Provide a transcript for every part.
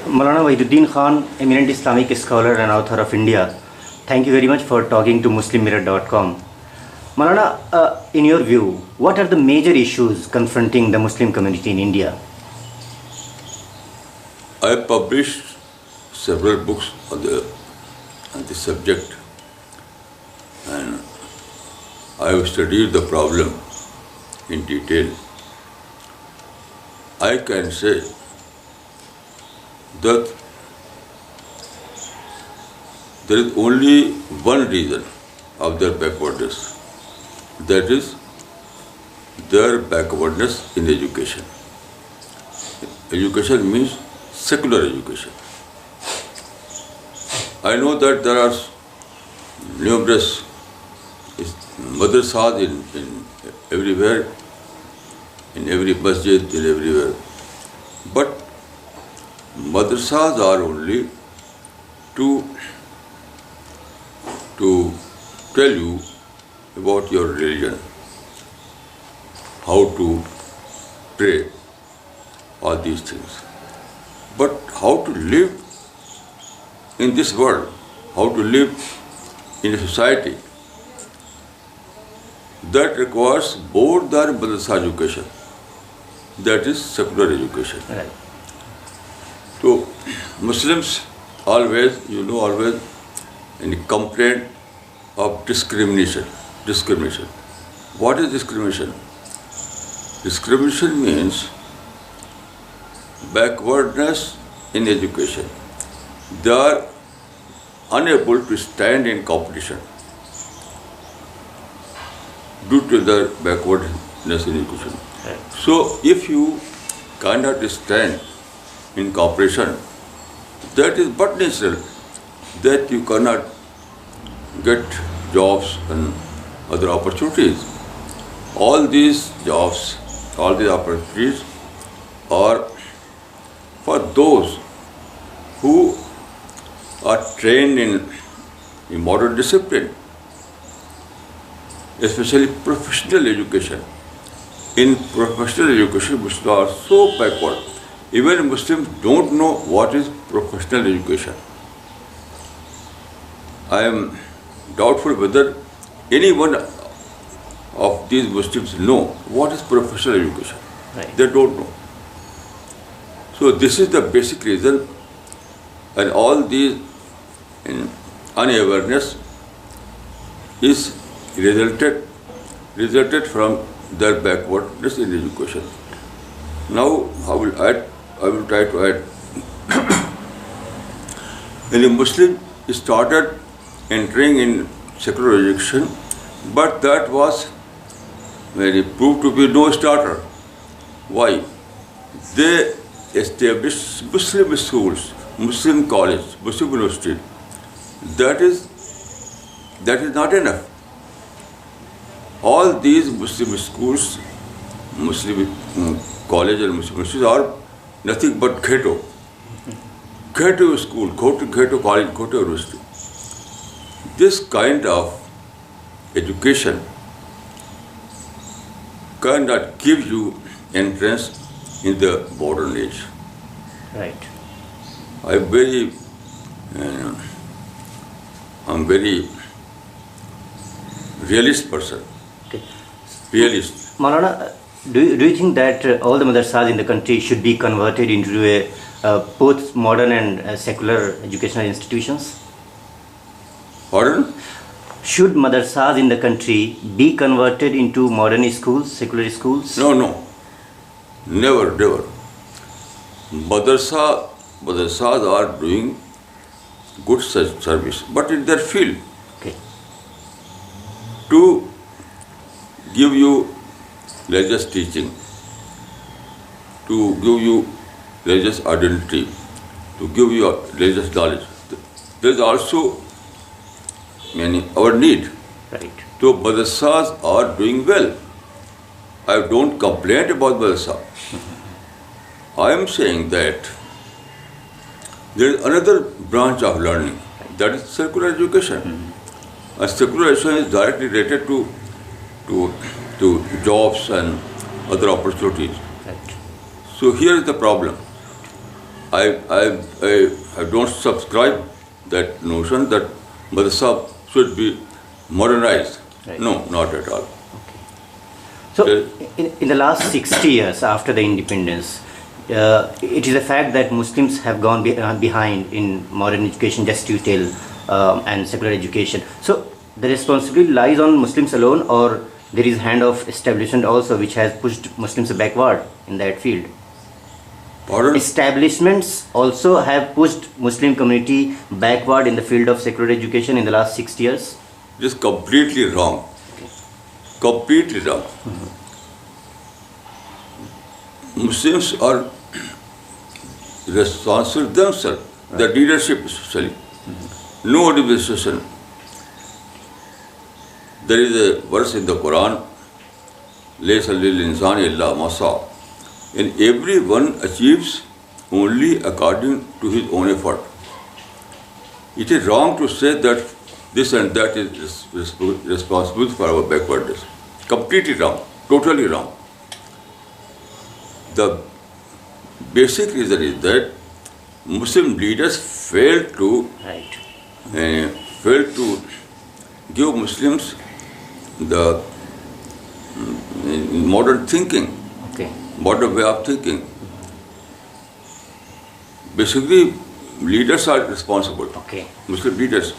Maulana Wahiduddin Khan, eminent Islamic scholar and author of India, thank you very much for talking to MuslimMirror.com. Maulana, in your view, what are the major issues confronting the Muslim community in India? I published several books on the subject, and I have studied the problem in detail. I can say that there is only one reason of their backwardness, that is their backwardness in education. Education means secular education. I know that there are numerous madrasas in everywhere, in every masjid, in everywhere. But madrasas are only to tell you about your religion, how to pray, all these things. But how to live in this world, how to live in a society, that requires both the madrasa education, that is secular education. Right. So Muslims always, always in complaint of discrimination. Discrimination. What is discrimination? Discrimination means backwardness in education. They are unable to stand in competition due to their backwardness in education. Right. So if you cannot stand in competition, that is but natural that you cannot get jobs and other opportunities. All these jobs, all these opportunities are for those who are trained in modern discipline, especially professional education. In professional education, Muslims are so backward. Even Muslims don't know what is professional education. I am doubtful whether any one of these Muslims know what is professional education. Right. They don't know. So this is the basic reason, and all these unawareness is resulted from their backwardness in education. Now I will try to add. When a Muslim started entering in secular education, but that was proved to be no starter. Why? They established Muslim schools, Muslim college, Muslim university. That is not enough. All these Muslim schools, Muslim college and Muslim universities are nothing but ghetto. Ghetto school, ghetto college, ghetto university. This kind of education cannot give you entrance in the modern age. Right. I'm very realist person. Okay. Realist. Maulana, do you think that all the madrasas in the country should be converted into both modern and secular educational institutions? Pardon? Should madrasas in the country be converted into modern schools, secular schools? No. Never. Madrasas are doing good service, but in their field. Okay. To give you religious teaching, to give you religious identity, to give you religious knowledge. There is also our need. Right. So madrasas are doing well. I don't complain about madrasa. I am saying that there is another branch of learning, that is secular education. And secular education is directly related to jobs and other opportunities. Right. So here is the problem. I don't subscribe that notion that madrasa should be modernized. Right. No, not at all. So, in the last 60 years after the independence, it is a fact that Muslims have gone behind in modern education, just to tell, and secular education. So, the responsibility lies on Muslims alone, or there is hand of establishment also which has pushed Muslims backward in that field? Pardon? Establishments also have pushed Muslim community backward in the field of secular education in the last 60 years? It is completely wrong. Completely wrong. Muslims are responsible themselves, the leadership especially. No administration. There is a verse in the Quran, Laysa lil insani illa ma sa'a. And everyone achieves only according to his own effort. It is wrong to say that this and that is responsible for our backwardness. Completely wrong. Totally wrong. The basic reason is that Muslim leaders failed to give Muslims the modern thinking, modern way of thinking. Basically, leaders are responsible. Muslim leaders.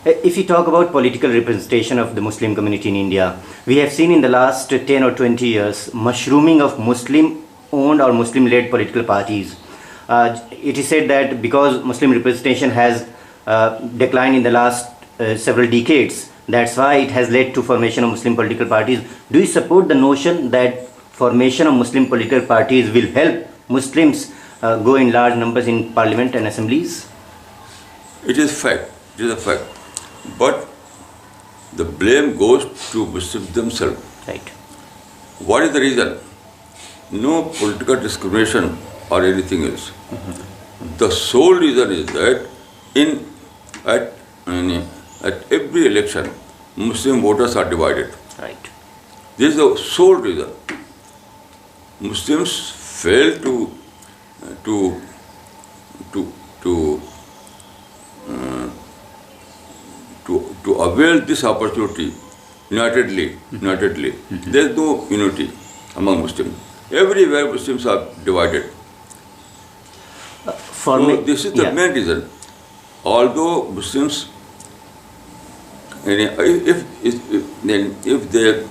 If you talk about political representation of the Muslim community in India, we have seen in the last 10 or 20 years mushrooming of Muslim-owned or Muslim-led political parties. It is said that because Muslim representation has declined in the last several decades, that's why it has led to formation of Muslim political parties. Do you support the notion that formation of Muslim political parties will help Muslims go in large numbers in parliament and assemblies? It is fact. It is a fact. But the blame goes to Muslims themselves. Right. What is the reason? No political discrimination or anything else. The sole reason is that at every election, Muslim voters are divided. Right. This is the sole reason. Muslims fail to avail this opportunity unitedly. There is no unity among Muslims. Everywhere Muslims are divided. This is the main reason. Although Muslims, if they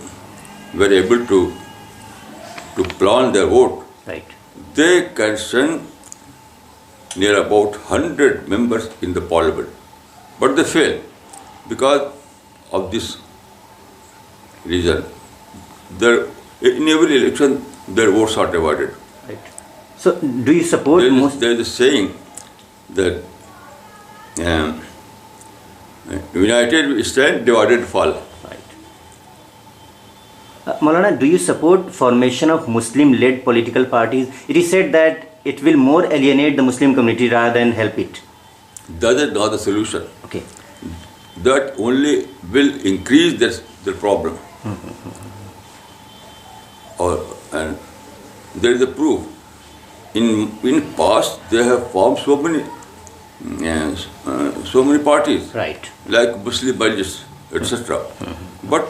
were able to plan their vote, right, they can send near about 100 members in the parliament. But they fail because of this reason. In every election, their votes are divided. Right. So, do you support there is a saying that united we stand, divided fall. Right. Maulana, do you support formation of Muslim-led political parties? It is said that it will more alienate the Muslim community rather than help it. That is not the solution. Okay. That only will increase the problem. And there is a proof. In past, they have formed so many parties, right, like Muslim Majlis, etc. But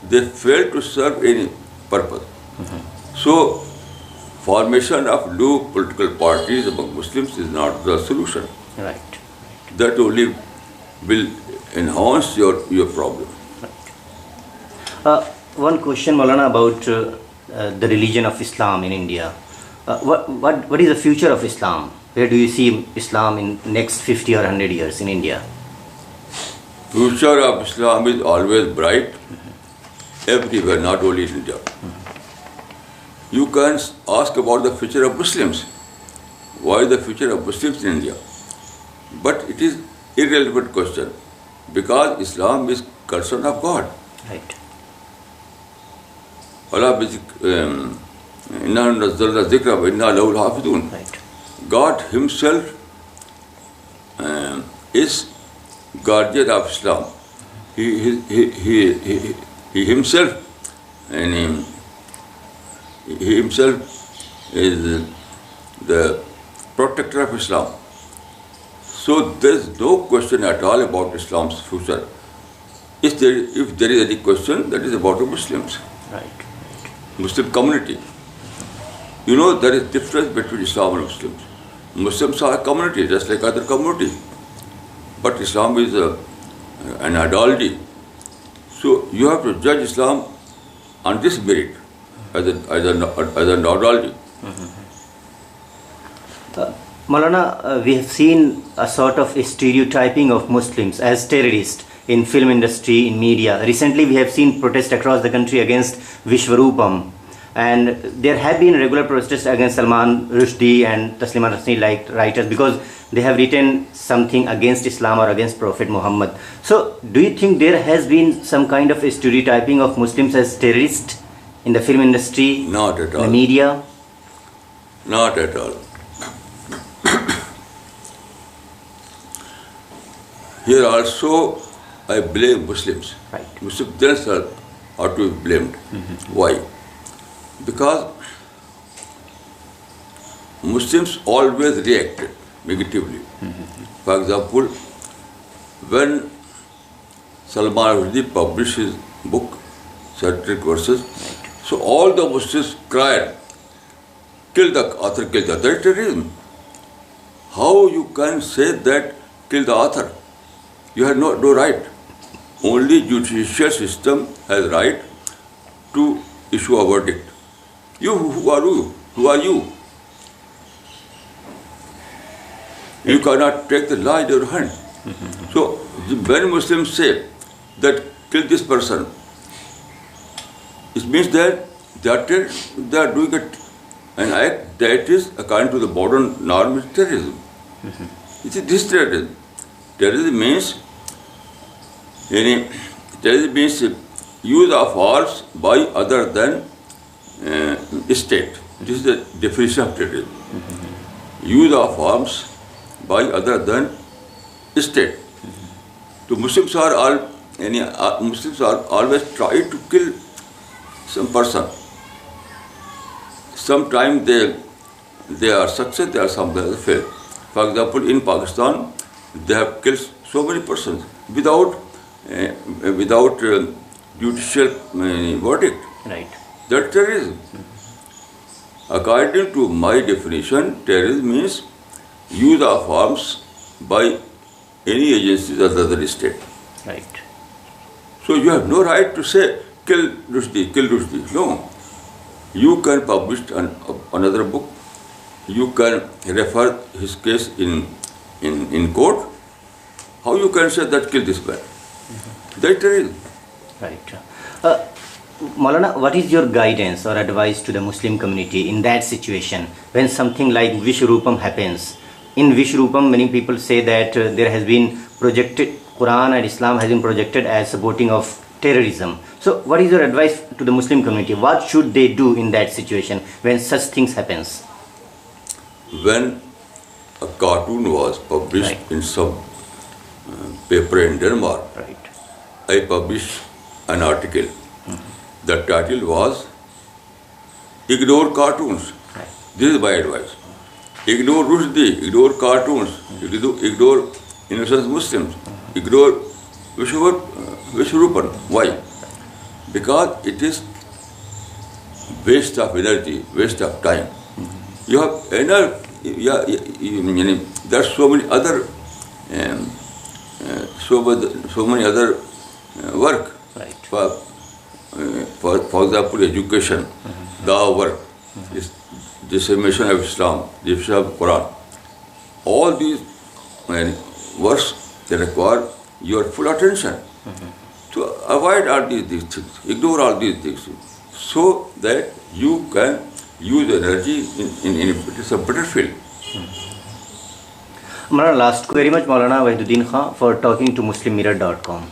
they fail to serve any purpose. So, formation of new political parties among Muslims is not the solution. Right. That only will enhance your problem. Right. One question, Maulana, about the religion of Islam in India. What is the future of Islam? Where do you see Islam in next 50 or 100 years in India? Future of Islam is always bright, everywhere, not only in India. You can ask about the future of Muslims. Why the future of Muslims in India? But it is irrelevant question because Islam is concern of God. Right. Right. God Himself is guardian of Islam. He Himself, and He Himself is the protector of Islam. So there is no question at all about Islam's future. If there is any question, that is about the Muslims, Right. Muslim community. You know, there is difference between Islam and Muslims. Muslims are a community, just like other community. But Islam is an ideology. So you have to judge Islam on this merit as an ideology. Maulana, we have seen a sort of stereotyping of Muslims as terrorists in film industry, in media. Recently, we have seen protests across the country against Vishwarupam, and there have been regular protests against Salman Rushdie and Taslima Nasreen like writers because they have written something against Islam or against Prophet Muhammad. So, do you think there has been some kind of stereotyping of Muslims as terrorists in the film industry, Not at in the all. media? Not at all. Here also, I blame Muslims. Right. Muslims themselves are to be blamed. Why? Because Muslims always reacted negatively. For example, when Salman Rushdie published his book, Satiric Verses, so all the Muslims cried, kill the author, kill the author. That is terrorism. How you can say that, kill the author? You have no right. Only judicial system has right to issue a verdict. Who are you? Who are you? You cannot take the law in your hand. So when Muslims say that kill this person, it means that they are doing an act that is according to the modern norm is terrorism. It is this terrorism. Terrorism means use of arms by other than state. This is the definition of terrorism. Use of arms by other than state. So Muslims are always trying to kill some person. Sometimes they are successful, sometimes they fail. For example, in Pakistan, they have killed so many persons without judicial verdict. Right. That's terrorism. According to my definition, terrorism means use of arms by any agencies other than state. Right. So you have no right to say, kill Rushdie, kill Rushdie. No. You can publish another book. You can refer his case in court. How you can say that kill this man? That terrorism. Right. Maulana, what is your guidance or advice to the Muslim community in that situation when something like Vishwarupam happens? In Vishwarupam, many people say that there has been projected, Quran and Islam has been projected as supporting of terrorism. So what is your advice to the Muslim community? What should they do in that situation when such things happens? When a cartoon was published Right. in some paper in Denmark, Right. I published an article. The title was Ignore Cartoons. Right. This is my advice. Ignore Rushdie, ignore cartoons, ignore innocent Muslims, ignore Vishwarupam. Why? Because it is waste of energy, waste of time. You have enough, there are so many other work. Right. For example, education, dawah work, dissemination of Islam, dissemination of Quran. All these works they require your full attention. To avoid all these things, ignore all these things, so that you can use energy in a better field. Maulana, last very much Maulana Wahiduddin Khan for talking to MuslimMirror.com.